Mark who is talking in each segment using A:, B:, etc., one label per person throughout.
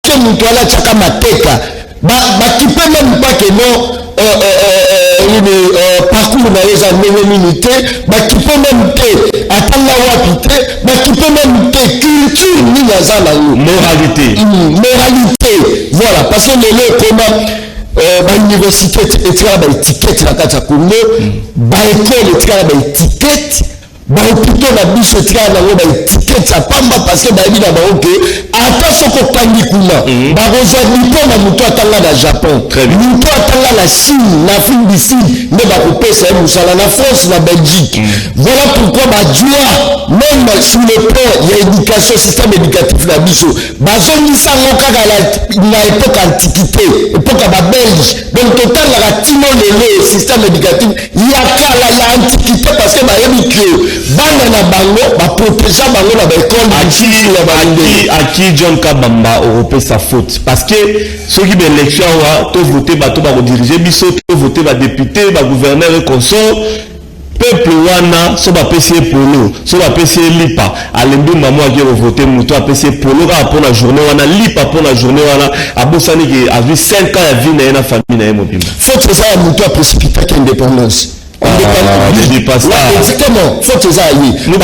A: que Moutoala Tchaka Mateka, qui peut même pas que non, parcours dans les années minutes, qui peut même te, attendre la wapité, qui peut même te culture, ni la
B: moralité.
A: Moralité, voilà, parce que les comment, l'université, étiquette la carte à Congo, l'école, étiquette, plutôt la biche étiquette à Pamba parce que David a dit attention qu'on tangi kuna baroza nipo na muto atanga na Japon muto atanga na Chine na Afrique du Sud mais bakopesa musala na France na Belgique voilà pourquoi badjoa même sur le plan il y a éducation système éducatif la biso bazongisa ngokaka na époque antiquité époque ba Belge donc total la timo le système éducatif ya kala ya antiquité parce que ba yebikio bana na bango ba protéger bango na ba école
B: à qui John Kabamba européen sa faute parce que ceux qui ben élection wa to voter bato ba diriger biso to voter ba député ba gouverneur et consort peuple wana so ba PC polo so ba PC lipa alembi maman qui voter muto a PC polo ka pour la journée wana lipa pour la journée wana abosani qui a vu 5 ans à vie na famille na mobile
A: faut que ça muto a précipité indépendance. Exactement, faut que ça aille. Non,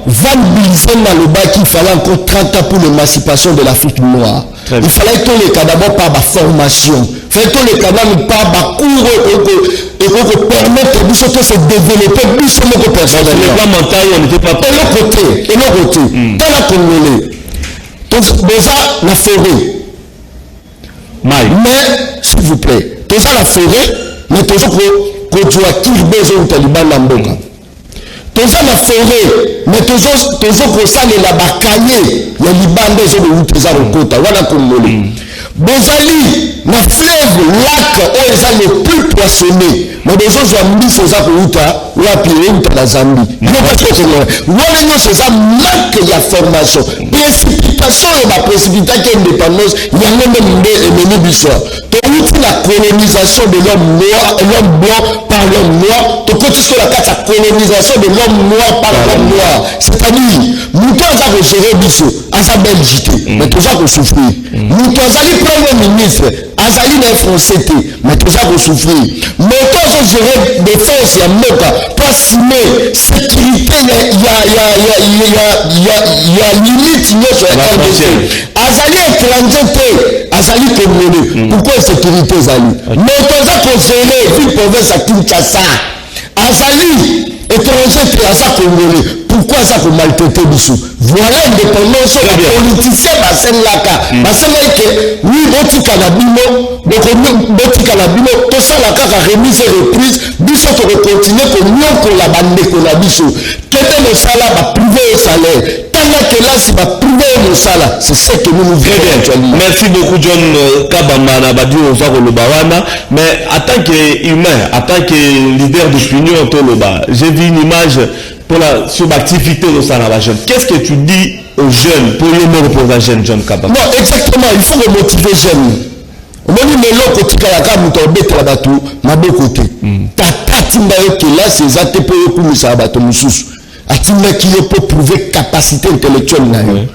A: Van Bilzen dans le bas qu'il fallait encore 30 ans pour l'émancipation de l'Afrique noire. Il fallait que les cas d'abord par la formation. Il fallait que les cas par la cours et pour permettre de se développer plus sur le personnel.
B: On n'était pas
A: et l'autre côté, dans la Congolais, déjà la forêt. Mais, s'il vous plaît, déjà la forêt, mais toujours que tu as qui besoin de Taliban dans Mboka. Toujours la forêt, mais toujours que ça les labacaillés, il y a Liban des autres où tu as le côté, voilà Congolais. Bozali, la fleuve, lac, où ils ont le plus poissonné. Mais des gens ont mis ces arbres ou à pied dans la Zambie. Non, parce que c'est vrai. Voilà, c'est ça, manque de formation. Précipitation et la précipitation d'indépendance, il y a même une histoire. La colonisation de l'homme noir, l'homme blanc par l'homme noir, tu continues sur la carte la colonisation de l'homme noir par l'homme noir. C'est-à-dire, nous avons géré Bissot, à sa Belgique, mais tout ça qu'on souffre. Nous avons premier ministre, à sa ligne français, mais tout ça qu'on souffre. Nous avons géré défense, il y a Moka, pas signer, sécurité, il y a limite, il y a Azali étranger, Azali congolais. Pourquoi sécurité Azali? Mais on a congelé, ville province à Kinshasa. Azali étranger, Azali congolais. Pourquoi ça peut maltraiter Bissou? Voilà l'indépendance des politiciens, Basen Laka. Basen Laka, oui, Boti Kalabino, Boti Kalabino, tout ça, la carte a remise et reprise. Bissou peut continuer comme nous, qu'on la bande de la Bissou. Quel est le salaire, va priver au salaire. Que là, c'est pas privé au salaire. C'est ce que nous voulons actuellement.
B: Merci beaucoup, John Kabamba, Nabadi, Ozaro Lobawana. Mais en tant qu'humain, en tant que leader d'opinion, j'ai vu une image sur l'activité de Sanaba jeune. Qu'est-ce que tu dis aux jeunes pour les mots pour la jeune John Kabamba?
A: Non, exactement, il faut motiver les jeunes. On dit mais l'autre côté la gamme tombé la bateau, ma beau côté. Tata timba que là c'est ça te pour le ça bateau mususu. Atimba qui peut prouver capacité intellectuelle na yo.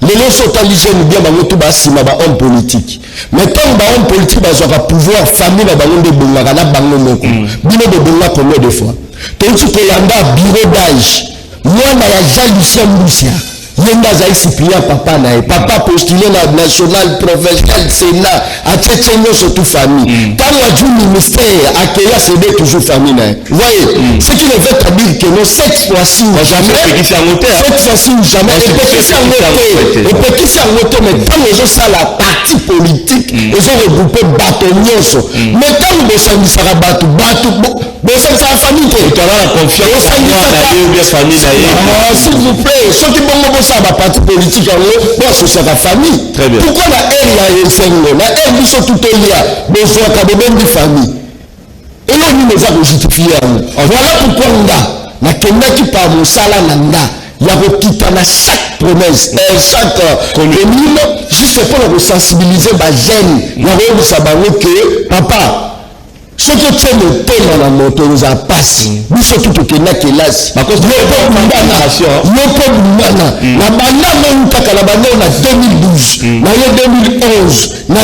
A: Les gens sont intelligents bien ba moto ba sima ba homme politique. Mais tant ba homme politique ba zoka pouvoir famille ba bango de bonga na bango moko. Bino de bonga combien de fois? Tant tu peux yanda bureau d'âge. Moi na ya Jean Lucien Moussia. Yenda Zaïsipia papa na papa postulé la national provincial sénat à Tchétchénio surtout famille. Quand on a du ministère accueillir c'est toujours famille na. Voyez, ce qui ne veut pas dire que non cette fois-ci jamais. Cette fois-ci jamais. Et petit c'est en moto mais quand les gens ça la partie politique ils ont regroupé bâtonnioso. Mais quand vous descendez ça bateau mais c'est sa famille qui
B: tu as la confiance
A: s'il vous plaît ceux qui vont ça va parti politique en haut pour associer la famille.
B: Très bien.
A: Pourquoi la haine la haine ils sont tout liés besoin de même de famille et là nous nous avons justifié voilà pourquoi on a kenda qui par mon salaire nanda il y a quitter na chaque promesse chaque commune juste pour sensibiliser les jeunes il y a ça que papa ce que tu me thème dans moto nous a passé nous surtout que na kelasi
B: parce que yo
A: pas mana na banda même kaka na banda na 2012 na 2011 na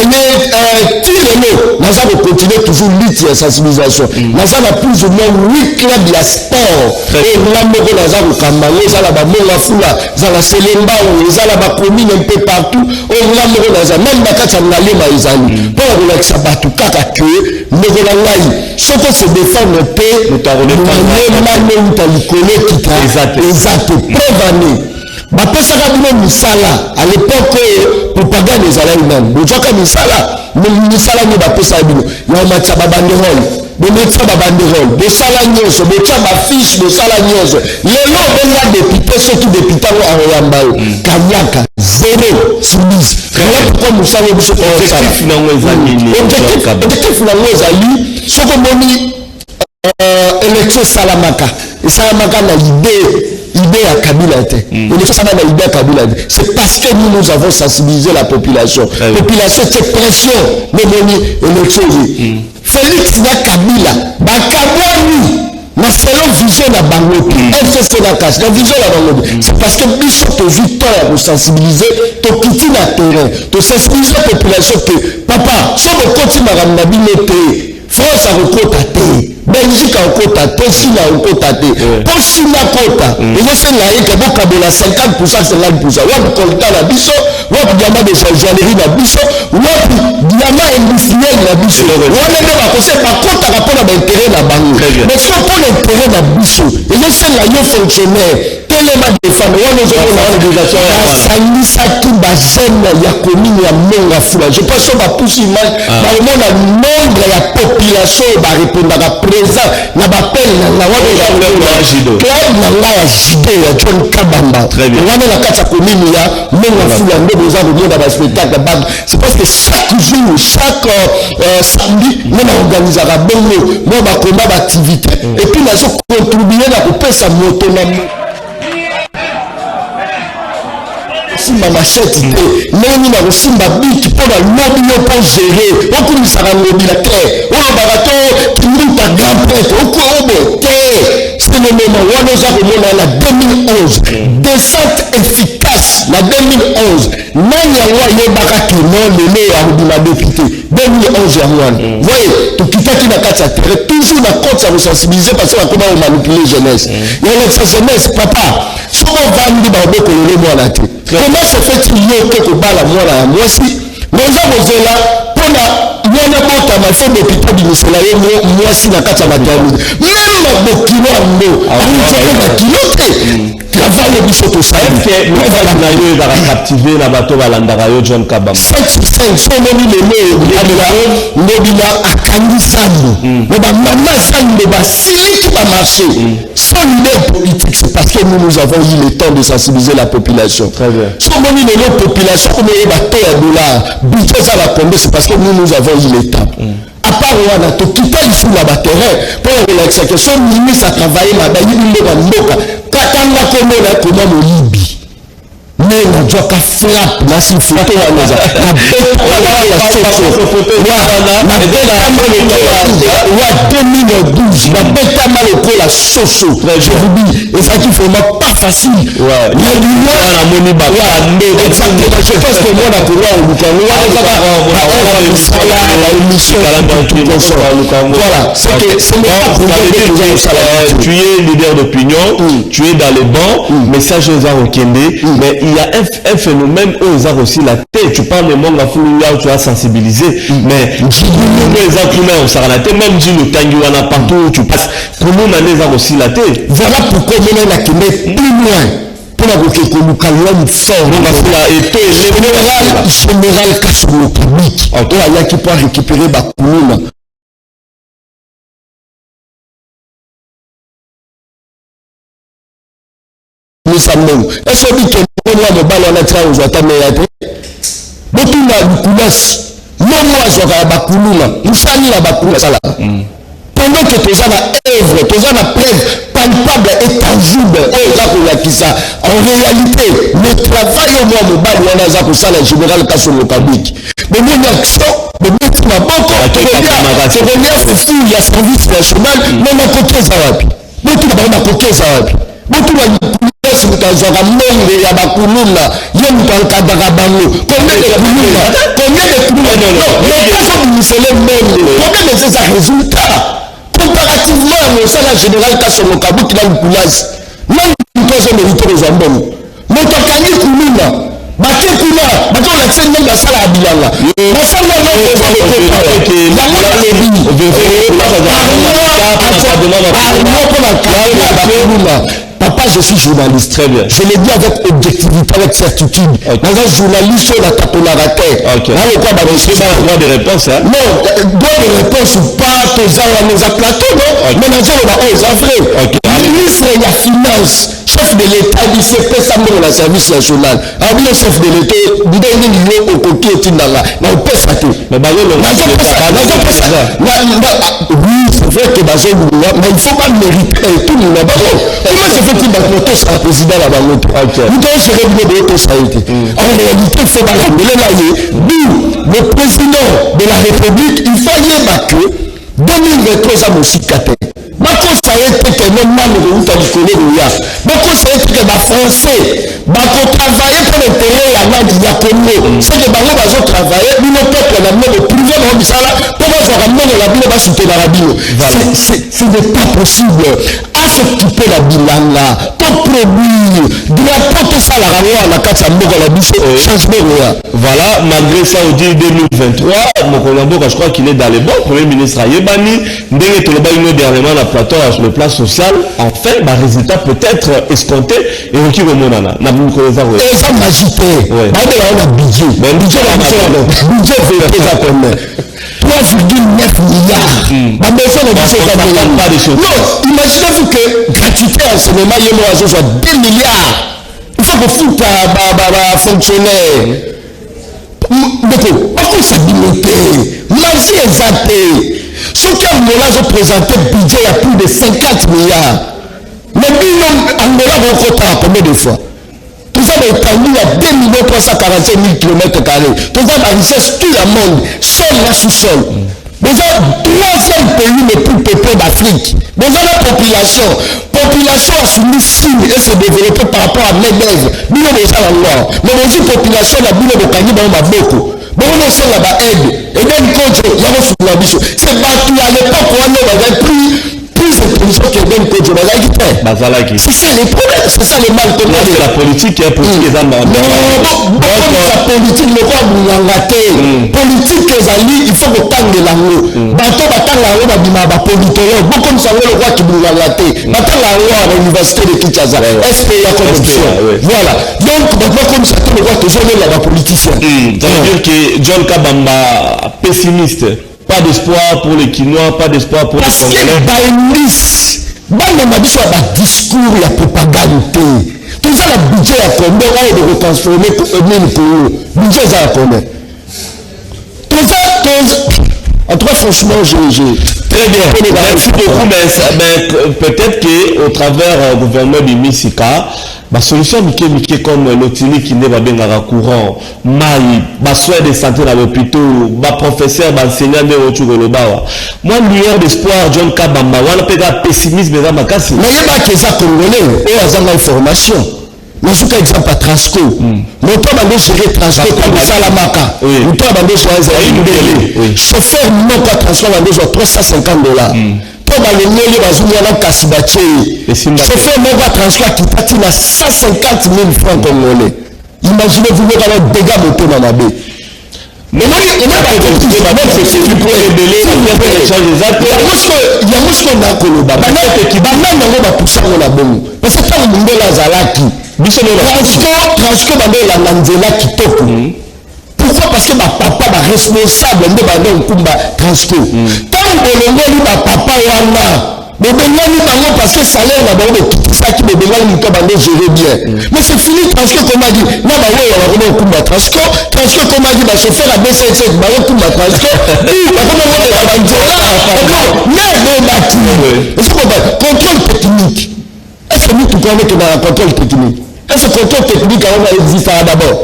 A: tirelo na ça va continuer toujours lutte et sensibilisation na ça va plus ou moins 8 clubs de sport et là moko na ça ko kambango ça la ba monga fula ça la selemba ou ça la ba commune un peu partout au là moko na ça même bakata na lema izali pour la ça batu kaka que moko na ngai soko se défendre pe
B: nous t'arrêter
A: exact preuve bapesaka bino misala à l'époque propagande ezalaki nani bozwaka misala nio bapesaka bino ya omatisa babanderole bometisa babanderole bosala nyonso botya bafiche bosala nyonso lelo obenga député soki député yango akoyamba yo kanyaka zero simise voilà pourquoi mosala biso
B: objectif
A: nango ezali soki omoni élection esalamaka na idée à Kabila. C'est parce que nous avons sensibilisé la population. La population c'est pression. Élection. Félix na Kabila. Bakabwani. Na selon vision na bango. FCC na cache. La vision na bango. C'est parce que nous sommes victoire pour sensibiliser. To quitter la terrain. To sensibiliser la population que papa, si on continue à ramener France a recours à terre. Belgique a encore tâté, Chine a encore tâté. Pour Chine a encore et je sais là que vous avez 50%, 50%. Vous avez collecté la biso, vous avez diamant de joaillerie la biso, vous avez diamant industriel la biso. Vous avez même à cause par contre à rapport à l'intérêt de la banque. Mais si on prend l'intérêt de la biso, et je sais là, il y a un fonctionnaire. Tellement de femmes, on nous a l'organisation. Sanisaki Bazen, Yakomi, Yamonga Fula. Je pense qu'on va pousser mal. Dans le monde, le nombre de la population va répondre à la présence. N'a pas peine, n'a pas de club, n'a pas de Jide, John Kabamba. Très bien. On a la carte à commune, il y a Monga Fula, nous avons le monde à la spectacle. C'est parce que chaque jour, chaque samedi, nous organisera bon mot, nous avons combat d'activité. Et puis, nous avons contribué à couper sa moto. Simba machette nani na kosimba biki mpo na lobi yo mpo gérer okumisaka lobi na te oyo bakato kimuta grand prêtre okoyobo te c'est le moment wana oza komona na 2011 descente efficace na 2011 nani yango ayebaka kino lelo akobima député 2011 yango wana voye tokitaki na kati ya terrain toujours na compte ya kosensibiliser parce que bakoma komanipuler jeunesse yalekisa jeunesse papa soko ovandi baobokolole mwana te comment se fait-il que kobala mwana ya mwasi noza kozela mpona mwana botama fo député bimisela ye mwasi na kati ya maternité même mabokilo yango auzaka bakilo te travaille biso
B: tosana yo ezaka captivé na bato balandaka yo John Kabamba
A: 5 somoni lelo lobila akangi sango loba mama sango basiliki bamarché son idée politique c'est parce que nous avons eu le temps de sensibiliser la population somoni lelo population comme bato ya dollar budget ça va tomber c'est parce que nous avons eu le temps à part wana tokita isu na baterrain pour relaxer que son ministre a travaillé na bayibi ndoka ndoka katanga komona koma molibi mais na joka frappe na si photo wana za na beta la soso na beta wa 2012 na beta maloko la soso je vous dis et ça qui vraiment pas facile na liwa na moni ba exactement je pense que moi na kola au Lukango la émission voilà c'est que c'est
B: tu es leader d'opinion tu es dans les bancs message aux Arokende mais il y a un phénomène où ils ont aussi la tête. Tu parles de monde tu as sensibilisé, mais même si le Tanguana partout où tu passes, comment on a aussi la tête.
A: Voilà pourquoi on a plus loin. Pour la que nous calons fort, on a fait la général Kassoulou public. Il y a qui peut récupérer Bakoulou. Est-ce que on mobile on a tiré aux atameyate botuna lukulas momo azoka bakulula musani la bakula sala po pendant que tu as la œuvre, tu as la preuve palpable et tangible, en réalité, le travail au moins mobile, on a ça le général Kassongo Kabiki. Mais mon action, mais mettre ma banque, tu reviens fou, il y a service national, même à côté Zarabi. Mais tu vas à côté Zarabi. Mais tu vas mutazwaka monde ya bakuluna ye mutu ankadaka bango combien de kuluna non combien de ces résultats comparativement à mosala général Kassongo Kabiki na lukulasi même mutu azomérite kozwa mbongo moto akangi kuluna bake kuna bake olakisa ndenge basala ya bilanga basala Papa, je suis journaliste. Très bien. Je l'ai dit avec objectivité, avec certitude. Dans un journaliste, on a tapé la tête.
B: Ok. Là, le quoi, bah, je sais pas droit de réponse, hein?
A: Non, droit de réponse ou pas, tous ça, on nous a plateau, non? Mais dans un, on a vrai. Ok. Ministre de la Finance, chef de l'État, il s'est fait ça dans le service national. Ah oui, le chef de l'État, il dit qu'il y a au côté de Tindala. Mais on peut ça tout. Mais bah, oui, c'est vrai que mais il faut pas mériter tout le monde. Comment se fait-il que le président là-bas? Nous devons se réunir de l'autre saïté. En réalité, il faut pas rappeler là, nous, le président de la République, il fallait que 2023 a aussi caté. Bako saye que même mal de route à l'école de ya. Bako saye que les Français, bako travailler pour l'intérêt à la diaconie. C'est que bako bazo travailler, nous ne peuple la main de privé dans bisala, pour bazo ramener la bille va soutenir la bille. Ce n'est pas possible. À s'occuper la bilanga, pour produire, de la porte ça la ramener à la carte à mort la bille, changement rien.
B: Voilà, malgré ça, au 2023, mon Colombo, je crois qu'il est dans les bons. Premier ministre Ayebani, Ndenge Toloba, une dernièrement la plateau sur le plan social, enfin, le résultat peut être escompté et qui remonte na Moukoleza.
A: Et ça m'agité. Ouais. On a budget. Mais budget vérité ça comme 3,9 milliards. Ma maison ne dit pas des choses. Non, imaginez-vous que gratuité en cinéma, il y a soit 2 milliards. Il faut que foute à fonctionnaire. Pourquoi stabilité? Merci exacté. Ce qu'Angola a présenté budget à plus de 50 milliards. Mais Angola va encore combien de fois? Tout ça va étendu à 2 345 000 km². Tout ça va richesse tout le monde, sol là sous sol. Déjà, 3e pays le plus peuplé d'Afrique. Déjà, la population a soumis signe et se développé par rapport à Medez. Bilo de ça la loi. Mais aussi, population a bilo de Kanye dans ma boko. Bon, on sait là-bas aide. Et même quand il y a un bicho. C'est battu à l'époque où on avait plus de position que même quand je vais la guider. C'est ça les problèmes, c'est ça le mal.
B: C'est la politique qui est politique. Non,
A: la politique ne va pas rater. Politique que il faut que tant de l'angle. Bateau battant la loi de politologue. Beaucoup de savent le roi qui vous l'a raté. Battant la loi à l'université de Kinshasa. SPA corruption. Voilà. Donc, maintenant, comme ça, le roi toujours là-bas politicien.
B: Ça veut dire que John Kabamba pessimiste. Pas d'espoir pour les Quinois, pas d'espoir pour les Congolais.
A: Parce que dans discours, il y a propagande. Tout ça, le budget à combien on de retransformer pour le budget à combien? Tout ça, en tout cas, franchement, j'ai...
B: Très bien. Merci beaucoup, mais peut-être qu'au travers du gouvernement de Misika, la solution est comme l'otili qui n'est pas bien courant, ma soins de santé dans l'hôpital, ma professeur, ma enseignant de Rochugolobawa. Moi, lueur d'espoir, John Kabamba, on a peut être pessimiste, mais on a cassé.
A: Mais il y a pas que ça congolais, et on a information. Mais je prends exemple à Transco. Mon père m'a géré Transco comme Salamaka. Mon père m'a géré chauffeur non pas Transco m'a géré $350. Pour le mieux, il va jouer dans Kassibaché. Chauffeur non pas Transco qui partit à 150 000 francs congolais. Imaginez-vous le dégât de mon ma baie. Mais moi, il y a pas de il y a pourquoi? Parce que ma papa est responsable de Transco. Tant que le papa bobengani bango parce que salaire na bango bekitisa ki bobengani muto bando gérer bien mais c'est fini transco comme a dit na ba weya ba komo kumba transco comme a dit ba chauffeur à B7 ba kumba transco ba komo wala ba nzola mais bon bati est-ce que contrôle technique est-ce que nous tout connaît que dans le contrôle technique est-ce que contrôle technique existe d'abord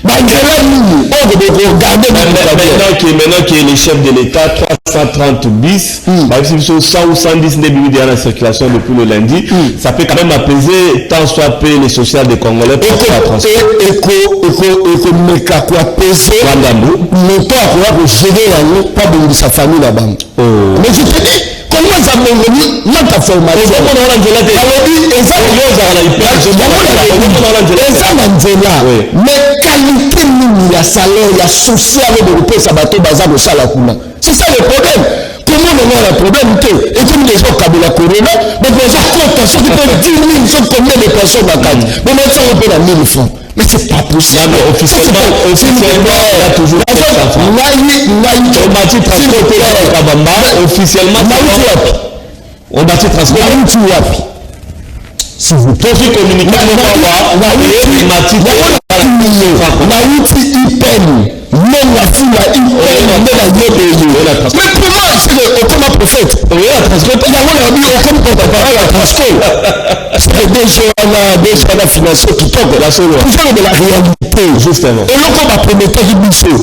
A: maintenant
B: qui est le chef de l'État 330 bis par exemple 100 ou 110 début de la circulation depuis le lundi ça peut quand même apaiser tant soit peu les social des Congolais pour la transport
A: mais je te dis comment ça me n'a pas formation mais qualité il y a salaire il y a social de ça bateau bazar au salakuna c'est ça le problème comment on a un problème et comme les gens qui la corona mais les gens comptent ceux qui peuvent 10 000 ils sont combien de personnes dans 4 mais maintenant on peut la 1000 francs mais c'est pas possible officiellement il y a toujours officiellement on bâtit transport si vous pouvez communiquer mais comment c'est aucun prophète c'est déjà financier qui tombe la seule de la réalité justement et l'on va promettre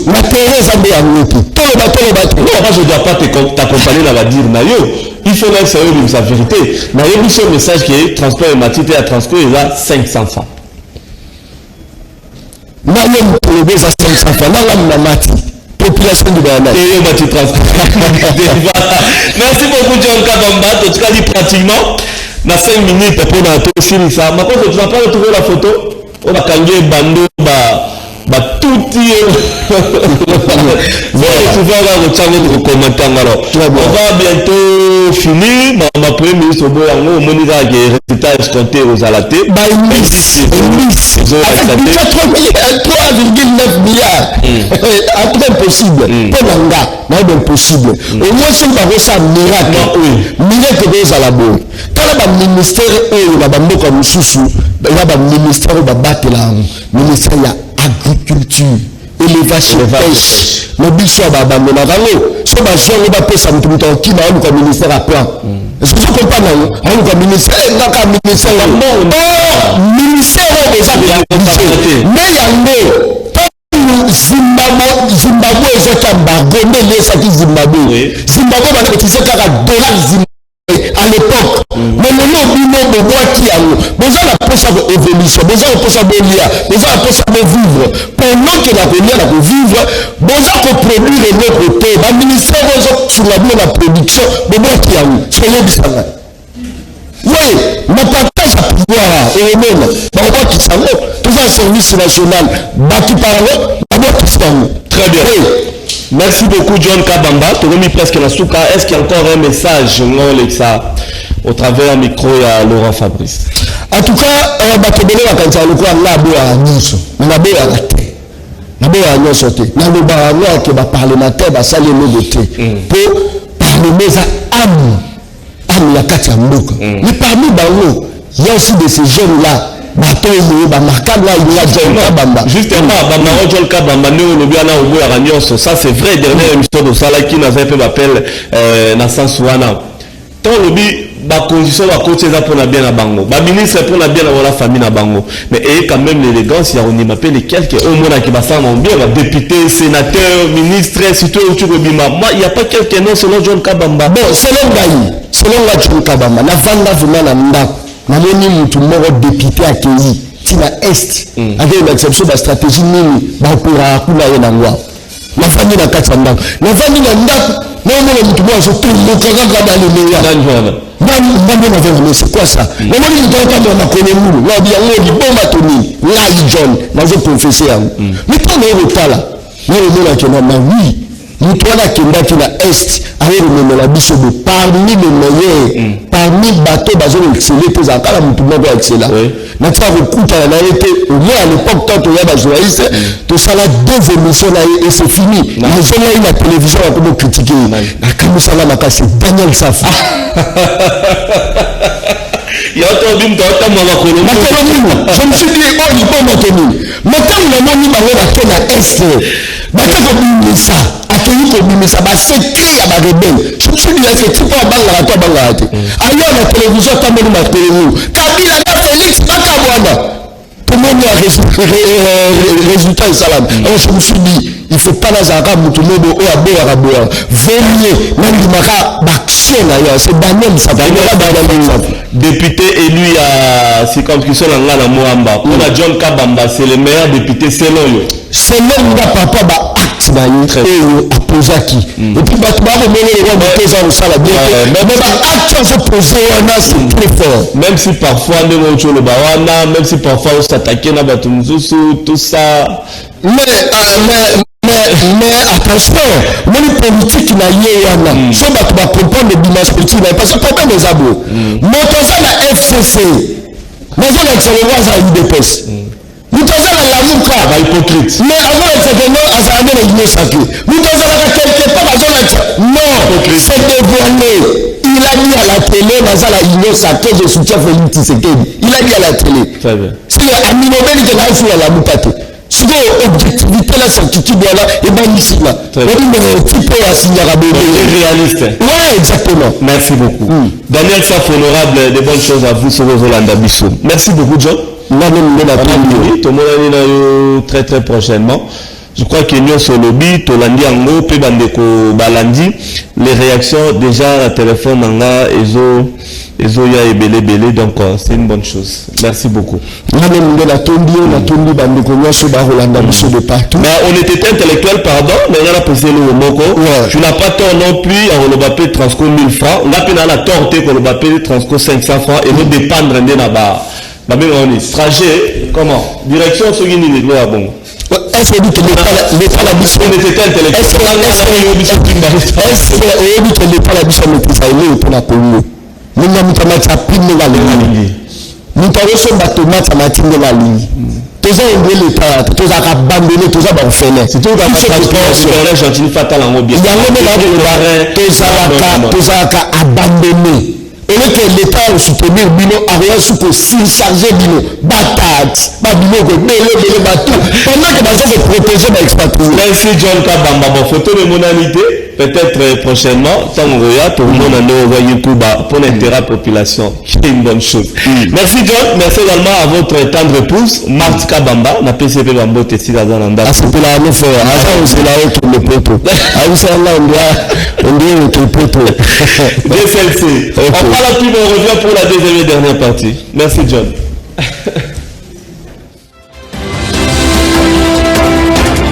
A: la Thérèse a bien tout le bateau non moi je ne dois pas t'accompagner là va dire Nayo il faut là savoir sa vérité Nayo il y a un message qui est transport et matité à transport il a 500 francs Nayo pour le baiser à 500 francs là mati population de Ghana et mati transport merci beaucoup John Kabamba en tout cas dit pratiquement dans 5 minutes après on a tout fini ça mais quand tu vas pas retrouver la photo on va changer bando tout on va bientôt finir ma premier ministre Boyango Monica qui est résultat escompté aux alatés 3,9 milliards à peine possible pour l'anga mais impossible au moins c'est pas ça miracle aux alabos quand le ministère est la bande comme Soussou le ministère va battre la ministère agriculture élevage pêche le biso babando na bango so ba jongo ba pesa mutu ki na on ko ministère à plan est-ce que tu comprends non on ko ministère na ka ministère ministère mais yango Zimbabwe est un embargo mais les saki Zimbabwe va cotiser $4 à l'époque mais le nom bino de moi qui a besoin de possible évolution besoin de possible lien besoin de possible vivre pendant que la première a vivre besoin de produire de notre côté le ministère sur la production de moi qui a soyez bizarre oui ma partage à pouvoir et même on qui s'en tout un service national bâti par là qui s'en très bien merci beaucoup John Kabamba tu remis presque la souka est-ce qu'il y a encore un message non ça au travers du micro à Laurent Fabrice en tout cas batobele bakanza lokwa labo ya nyuso na bo ya raté na bo ya nyuso te na lo ba ngo ke ba parlementaire ba sali no boté pour parler za âme ya kati ya mboka mais parmi bango il y a aussi de ces jeunes là justement John Kabamba ça c'est vrai dernière émission de ça qui n'avait pas appel dans sens wana tant le condition la côté ça pour la bien à bango ministre pour la bien à la famille à bango mais et quand même l'élégance il y a on m'appelle quelques au moins qui va s'en bien député sénateur ministre surtout moi il y a pas quelqu'un non selon John Kabamba bon selon John Kabamba na vanda vraiment na namoni mutu moko député akei tina est avec une exception de stratégie nini bakura kuna ye nangwa na fami na kati ndako na fami na ndako na mona mutu moko azotumbuka kaka dans le meilleur mais c'est quoi ça namoni mutu akamba na konemulu na biango libomba toni ngai John nazo confesser yango mais quand on retala na mona ke na oui mutu wana kendaki na est ayerememela biso de parmi les meilleurs parmi bateau bazolo exceller te za kala mutu moko excella natika kokutana na ye te au moins à l'époque tant toya bajournaliste tosala 2 émissions na ye et c'est fini nazongai na télévision bakomo critiquer nakamisala makasi Daniel Safu
B: il y a autant d'une temps makolo
A: je me suis dit oh il peut maintenir maintenant na moni bango bakena est batako bimisa akei kobimisa basekre ya barebele soki ese tipo abangaka to abangaka te ayo na télévision tamboli mateleyo Kabila na Félix bakabwana tomoni résultat esalami alors je me suis dit il faut pas nazalaka mutu mobo oyo aboyaka boyaka vaut nandimaka baction na yo c'est Daniel Safu
B: député élu à circonscription na nga na Moamba mpona John Kabamba c'est le meilleur député selon yo
A: selon nga papa ba acte na ye oyo apozaki et puis bato bakomoneleka moteza kosala bien mais ba acte azopoze wana c'est très fort
B: même si parfois ndenge oti oloba wana même si parfois osatake na bato mosusu tout ça mais
A: attention moni politique na ye wana so bato bacomprendre dimanche politique na ye parce que problème eza boye moto aza na FCC nazolakisa longo aza UDPS moto aza na lamuka
B: bahypocrite mais
A: azolakisa keno azala nde na union sacré moto azalaka quelque part azolakisa non c'est dévoilé il a dit à la télé naza la union sacré je soutiens Félix Tshisekedi il a dit à la télé c'est aminobeli ke na fula lamuka te siko objectivité la certitude wala ebangisima odi type ya signaka bébé
B: réaliste
A: ouais exactement
B: merci beaucoup Daniel Safu honorable de bonnes choses à vous sur Rolanda Bisso merci beaucoup John
A: moi-même de la
B: pandémie tout le monde très très prochainement je crois que nous sur le lobby tolandi ango pe bandeko balandi les réactions déjà la téléphone nanga ezo ya ebele donc c'est une bonne chose merci beaucoup
A: moi-même de la tondi bandeko nyoso ba Rolanda Bisso de partout
B: mais on était intellectuel pardon mais on a posé le moko tu n'as pas tort non plus on le bapé transco 1000 francs on a pe na la torte ko le bapé transco 500 francs et nous dépendre de na ba on est trajet comment direction ce qui ni le bon
A: est-ce que l'état la biso
B: était intellectuel
A: est-ce que l'état la biso maîtrise ile pour la Congo munga mutamati apinde la ligne mutaroso batomati matinde la ligne toza ngeli l'état toza ka abandonner toza ba ofele
B: c'est tout dans le transport gentil fatal en bien
A: toza ka abandonner et que l'État a soutenu bino arrière sous que s'il chargeait bino batat babino que bele batou pendant que bazo se protéger ba expatriés.
B: Merci John Kabamba bon photo de monalité peut-être prochainement tant on regarde tout le monde en envoyer tout bas pour l'intérêt population c'est une bonne chose. Merci John merci également à votre tendre épouse Marthe Kabamba na PCP Bambo Tessi Azananda.
A: Ah c'est pour la nous faire ah c'est là où le peuple ah vous savez là on doit le peuple
B: DCLC on parle plus mais on revient pour la deuxième et dernière partie merci John.